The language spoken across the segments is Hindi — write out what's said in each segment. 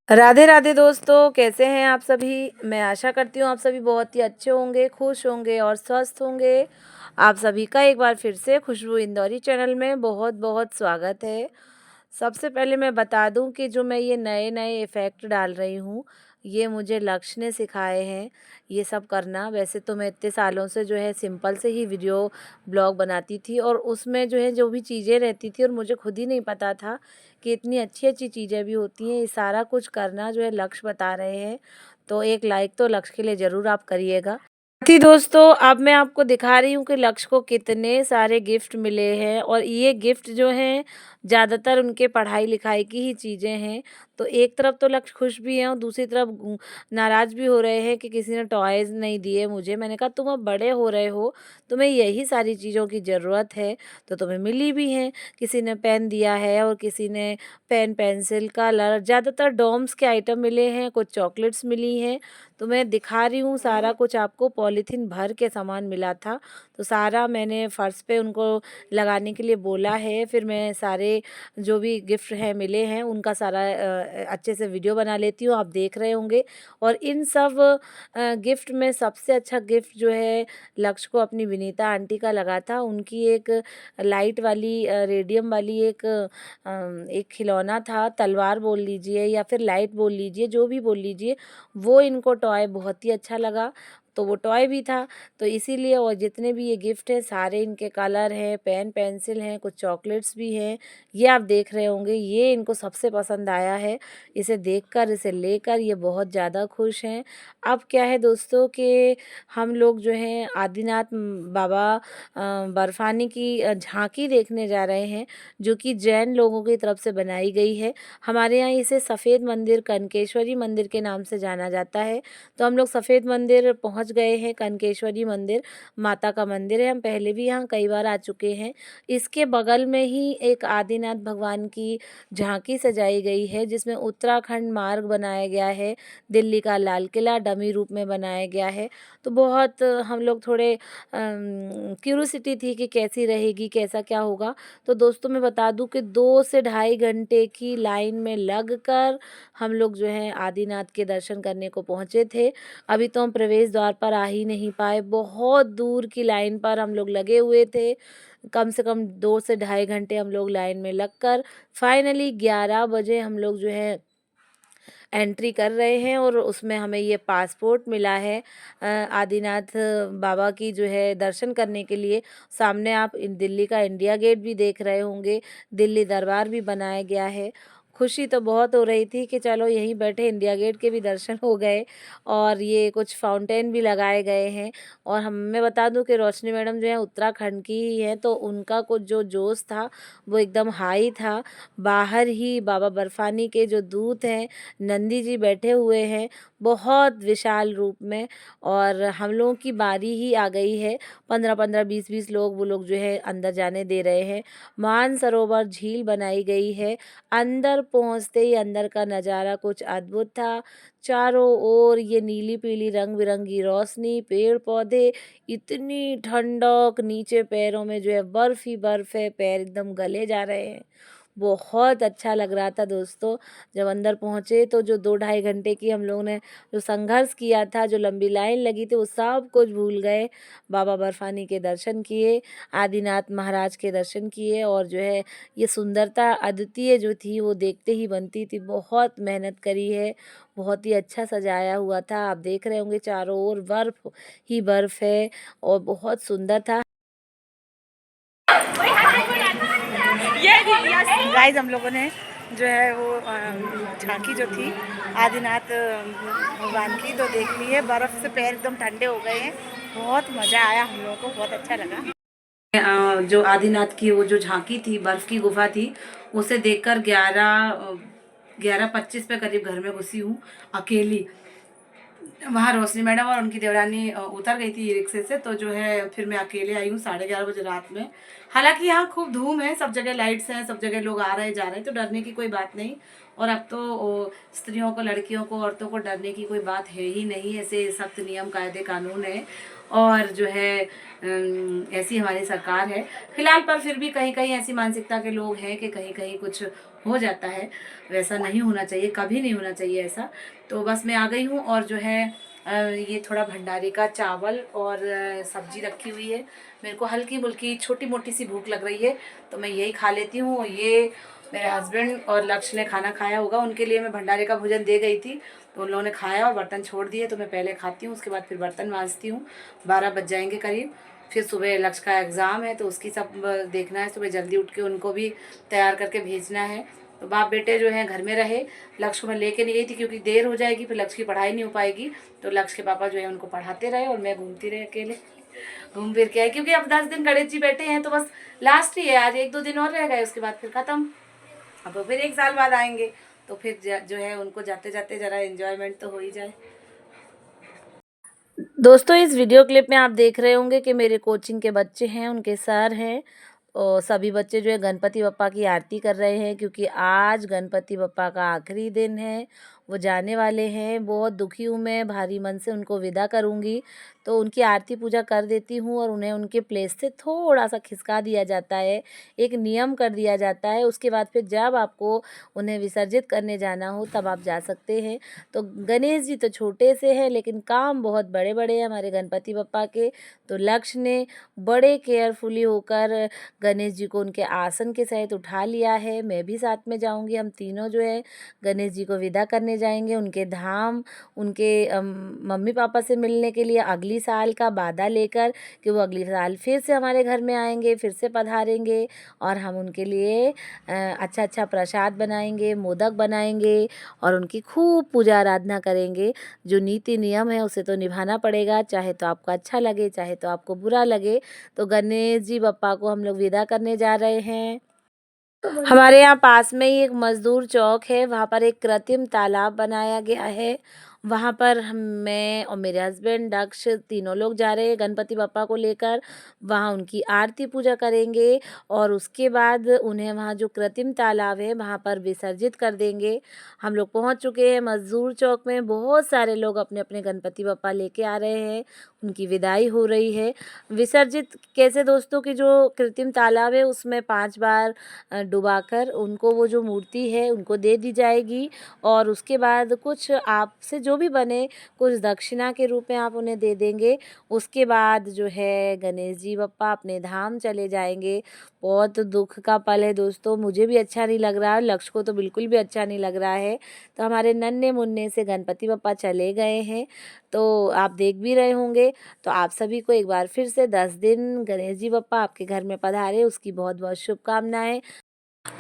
राधे राधे दोस्तों, कैसे हैं आप सभी। मैं आशा करती हूँ आप सभी बहुत ही अच्छे होंगे, खुश होंगे और स्वस्थ होंगे। आप सभी का एक बार फिर से खुशबू इंदौरी चैनल में बहुत बहुत स्वागत है। सबसे पहले मैं बता दूं कि जो मैं ये नए नए इफ़ेक्ट डाल रही हूँ, ये मुझे लक्ष्य ने सिखाए हैं ये सब करना। वैसे तो मैं इतने सालों से जो है सिंपल से ही वीडियो ब्लॉग बनाती थी और उसमें जो है जो भी चीज़ें रहती थी और मुझे खुद ही नहीं पता था कि इतनी अच्छी अच्छी चीज़ें भी होती हैं। ये सारा कुछ करना जो है लक्ष्य बता रहे हैं, तो एक लाइक तो लक्ष्य के लिए ज़रूर आप करिएगा। थी दोस्तों, अब मैं आपको दिखा रही हूँ कि लक्ष्य को कितने सारे गिफ्ट मिले हैं और ये गिफ्ट जो हैं ज़्यादातर उनके पढ़ाई लिखाई की ही चीज़ें हैं। तो एक तरफ तो लक्ष्य खुश भी हैं और दूसरी तरफ नाराज़ भी हो रहे हैं कि किसी ने टॉयज़ नहीं दिए मुझे। मैंने कहा तुम अब बड़े हो रहे हो, तुम्हें यही सारी चीज़ों की ज़रूरत है, तो तुम्हें मिली भी हैं। किसी ने पेन दिया है और किसी ने पेन, पेंसिल, कलर, ज़्यादातर डॉम्स के आइटम मिले हैं, कुछ चॉकलेट्स मिली हैं। तो मैं दिखा रही हूँ सारा कुछ आपको, पॉलीथीन भर के सामान मिला था। तो सारा मैंने फ़र्श पे उनको लगाने के लिए बोला है। फिर मैं सारे जो भी गिफ्ट हैं मिले हैं उनका सारा अच्छे से वीडियो बना लेती हूँ, आप देख रहे होंगे। और इन सब गिफ्ट में सबसे अच्छा गिफ्ट जो है लक्ष्य को अपनी विनीता आंटी का लगा था। उनकी एक लाइट वाली रेडियम वाली एक खिलौना था, तलवार बोल लीजिए या फिर लाइट बोल लीजिए, जो भी बोल लीजिए, वो इनको टॉय बहुत ही अच्छा लगा, तो वो टॉय भी था। तो इसीलिए और जितने भी ये गिफ्ट हैं सारे इनके कलर हैं, पेन पेंसिल हैं, कुछ चॉकलेट्स भी हैं, ये आप देख रहे होंगे। ये इनको सबसे पसंद आया है, इसे देखकर, इसे लेकर ये बहुत ज़्यादा खुश हैं। अब क्या है दोस्तों कि हम लोग जो हैं आदिनाथ बाबा बर्फानी की झांकी देखने जा रहे हैं, जो कि जैन लोगों की तरफ से बनाई गई है। हमारे यहाँ इसे सफ़ेद मंदिर, कनकेश्वरी मंदिर के नाम से जाना जाता है। तो हम लोग सफ़ेद मंदिर पहुँच गए हैं। कनकेश्वरी मंदिर माता का मंदिर है, हम पहले भी यहाँ कई बार आ चुके हैं। इसके बगल में ही एक आदिनाथ भगवान की झांकी सजाई गई है, जिसमें उत्तराखंड मार्ग बनाया गया है, दिल्ली का लाल किला डमी रूप में बनाया गया है। तो बहुत हम लोग थोड़े क्यूरोसिटी थी कि कैसी रहेगी, कैसा क्या होगा। तो दोस्तों मैं बता दूं कि 2 से ढाई घंटे की लाइन में लगकर हम लोग जो है आदिनाथ के दर्शन करने को पहुँचे थे। अभी तो हम प्रवेश द्वार पर आ ही नहीं पाए, बहुत दूर की लाइन पर हम लोग लगे हुए थे। कम से कम 2 से ढाई घंटे हम लोग लाइन में लगकर फाइनली 11 बजे हम लोग जो है एंट्री कर रहे हैं और उसमें हमें ये पासपोर्ट मिला है आदिनाथ बाबा की जो है दर्शन करने के लिए। सामने आप दिल्ली का इंडिया गेट भी देख रहे होंगे, दिल्ली दरबार भी बनाया गया है। खुशी तो बहुत हो रही थी कि चलो यहीं बैठे इंडिया गेट के भी दर्शन हो गए और ये कुछ फाउंटेन भी लगाए गए हैं। और हम मैं बता दूं कि रोशनी मैडम जो है उत्तराखंड की ही है, तो उनका कुछ जो जोश था वो एकदम हाई था। बाहर ही बाबा बर्फानी के जो दूत हैं नंदी जी बैठे हुए हैं, बहुत विशाल रूप में, और हम लोगों की बारी ही आ गई है। 15-15, 20-20 लोग वो लोग जो है अंदर जाने दे रहे हैं। मानसरोवर झील बनाई गई है। अंदर पहुंचते ही अंदर का नज़ारा कुछ अद्भुत था। चारों ओर ये नीली पीली रंग बिरंगी रोशनी, पेड़ पौधे, इतनी ठंडक, नीचे पैरों में जो है बर्फ ही बर्फ है, पैर एकदम गले जा रहे हैं। बहुत अच्छा लग रहा था दोस्तों। जब अंदर पहुँचे तो जो 2 ढाई घंटे की हम लोगों ने जो संघर्ष किया था, जो लंबी लाइन लगी थी, वो सब कुछ भूल गए। बाबा बर्फानी के दर्शन किए, आदिनाथ महाराज के दर्शन किए और जो है ये सुंदरता अद्वितीय जो थी वो देखते ही बनती थी। बहुत मेहनत करी है, बहुत ही अच्छा सजाया हुआ था। आप देख रहे होंगे चारों ओर बर्फ ही बर्फ है और बहुत सुंदर था। गाइस हम लोगों ने जो है वो झांकी जो थी आदिनाथ भगवान की तो देख ली है। बर्फ़ से पैर एकदम ठंडे हो गए हैं, बहुत मज़ा आया, हम लोगों को बहुत अच्छा लगा। जो आदिनाथ की वो जो झांकी थी, बर्फ़ की गुफा थी, उसे देखकर 11:25 पे करीब घर में घुसी हूँ अकेली। वहाँ रोशनी मैडम और उनकी देवरानी उतर गई थी रिक्शे से, तो जो है फिर मैं अकेले आई हूँ 11:30 बजे रात में। हालांकि यहाँ खूब धूम है, सब जगह लाइट्स हैं, सब जगह लोग आ रहे जा रहे हैं, तो डरने की कोई बात नहीं। और अब तो स्त्रियों को, लड़कियों को, औरतों को डरने की कोई बात है ही नहीं। ऐसे सख्त नियम कायदे कानून है और जो है ऐसी हमारी सरकार है फिलहाल। पर फिर भी कहीं कहीं ऐसी मानसिकता के लोग हैं कि कहीं कहीं कुछ हो जाता है। वैसा नहीं होना चाहिए, कभी नहीं होना चाहिए ऐसा। तो बस मैं आ गई हूँ और जो है ये थोड़ा भंडारे का चावल और सब्जी रखी हुई है। मेरे को हल्की बुल्की छोटी मोटी सी भूख लग रही है, तो मैं यही खा लेती हूँ। ये मेरे हस्बैंड और लक्ष्य ने खाना खाया होगा, उनके लिए मैं भंडारे का भोजन दे गई थी, तो उन लोगों ने खाया और बर्तन छोड़ दिए। तो मैं पहले खाती हूँ, उसके बाद फिर बर्तन मांजती हूँ। 12 बज जाएंगे करीब। फिर सुबह लक्ष्य का एग्ज़ाम है, तो उसकी सब देखना है। सुबह जल्दी उठ के उनको भी तैयार करके भेजना है। तो बाप बेटे जो हैं घर में रहे। लक्ष्य को मैं लेके नहीं गई थी क्योंकि देर हो जाएगी, फिर लक्ष्य की पढ़ाई नहीं हो पाएगी। तो लक्ष्य के पापा जो है उनको पढ़ाते रहे और मैं घूमती रही अकेले, घूम फिर के आई। क्योंकि अब 10 दिन गणेश जी बैठे हैं, तो बस लास्ट ही है आज, 1-2 दिन और रह गए, उसके बाद फिर ख़त्म। अब फिर 1 साल बाद आएंगे, तो फिर जो है उनको जाते जाते ज़रा एंजॉयमेंट तो हो ही जाए। दोस्तों, इस वीडियो क्लिप में आप देख रहे होंगे कि मेरे कोचिंग के बच्चे हैं, उनके सर हैं और सभी बच्चे जो है गणपति बप्पा की आरती कर रहे हैं, क्योंकि आज गणपति बप्पा का आखिरी दिन है। वो जाने वाले हैं। बहुत दुखी हूँ मैं, भारी मन से उनको विदा करूँगी, तो उनकी आरती पूजा कर देती हूँ और उन्हें उनके प्लेस से थोड़ा सा खिसका दिया जाता है, एक नियम कर दिया जाता है। उसके बाद फिर जब आपको उन्हें विसर्जित करने जाना हो तब आप जा सकते हैं। तो गणेश जी तो छोटे से हैं, लेकिन काम बहुत बड़े बड़े हैं हमारे गणपति बप्पा के। तो लक्ष्य ने बड़े केयरफुली होकर गणेश जी को उनके आसन के सहित उठा लिया है। मैं भी साथ में जाऊंगी। हम तीनों जो है गणेश जी को विदा करने जाएंगे उनके धाम, उनके मम्मी पापा से मिलने के लिए, अगली साल का वादा लेकर कि वो अगली साल फिर से हमारे घर में आएंगे, फिर से पधारेंगे और हम उनके लिए अच्छा अच्छा प्रसाद बनाएंगे, मोदक बनाएंगे और उनकी खूब पूजा आराधना करेंगे। जो नीति नियम है उसे तो निभाना पड़ेगा, चाहे तो आपको अच्छा लगे, चाहे तो आपको बुरा लगे। तो गणेश जी बप्पा को हम लोग विदा करने जा रहे हैं। हमारे यहाँ पास में ही एक मजदूर चौक है, वहाँ पर एक कृत्रिम तालाब बनाया गया है। वहाँ पर मैं और मेरे हस्बैंड दक्ष तीनों लोग जा रहे हैं गणपति बप्पा को लेकर। वहाँ उनकी आरती पूजा करेंगे और उसके बाद उन्हें वहाँ जो कृत्रिम तालाब है वहाँ पर विसर्जित कर देंगे। हम लोग पहुँच चुके हैं मजदूर चौक में। बहुत सारे लोग अपने अपने गणपति बप्पा लेके आ रहे हैं, उनकी विदाई हो रही है। विसर्जित कैसे दोस्तों, की जो कृत्रिम तालाब है उसमें 5 बार डुबाकर उनको वो जो मूर्ति है उनको दे दी जाएगी और उसके बाद कुछ आपसे जो भी बने कुछ दक्षिणा के रूप में आप उन्हें दे देंगे। उसके बाद जो है गणेश जी बप्पा अपने धाम चले जाएंगे। बहुत दुख का पल है दोस्तों, मुझे भी अच्छा नहीं लग रहा है, लक्ष्य को तो बिल्कुल भी अच्छा नहीं लग रहा है। तो हमारे नन्हे मुन्ने से गणपति बप्पा चले गए हैं, तो आप देख भी रहे होंगे। तो आप सभी को एक बार फिर से 10 दिन गणेश जी बप्पा आपके घर में पधारे उसकी बहुत बहुत शुभकामनाएं।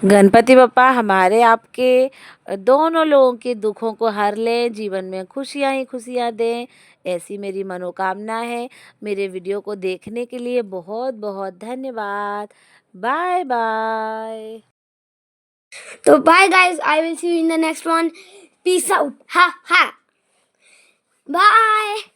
गणपति बप्पा हमारे आपके दोनों लोगों के दुखों को हर लें, जीवन में खुशियाँ ही खुशियाँ दें, ऐसी मेरी मनोकामना है। मेरे वीडियो को देखने के लिए बहुत बहुत धन्यवाद। Bye bye. तो bye guys, I will see you in the next one. Peace out. Ha ha. Bye.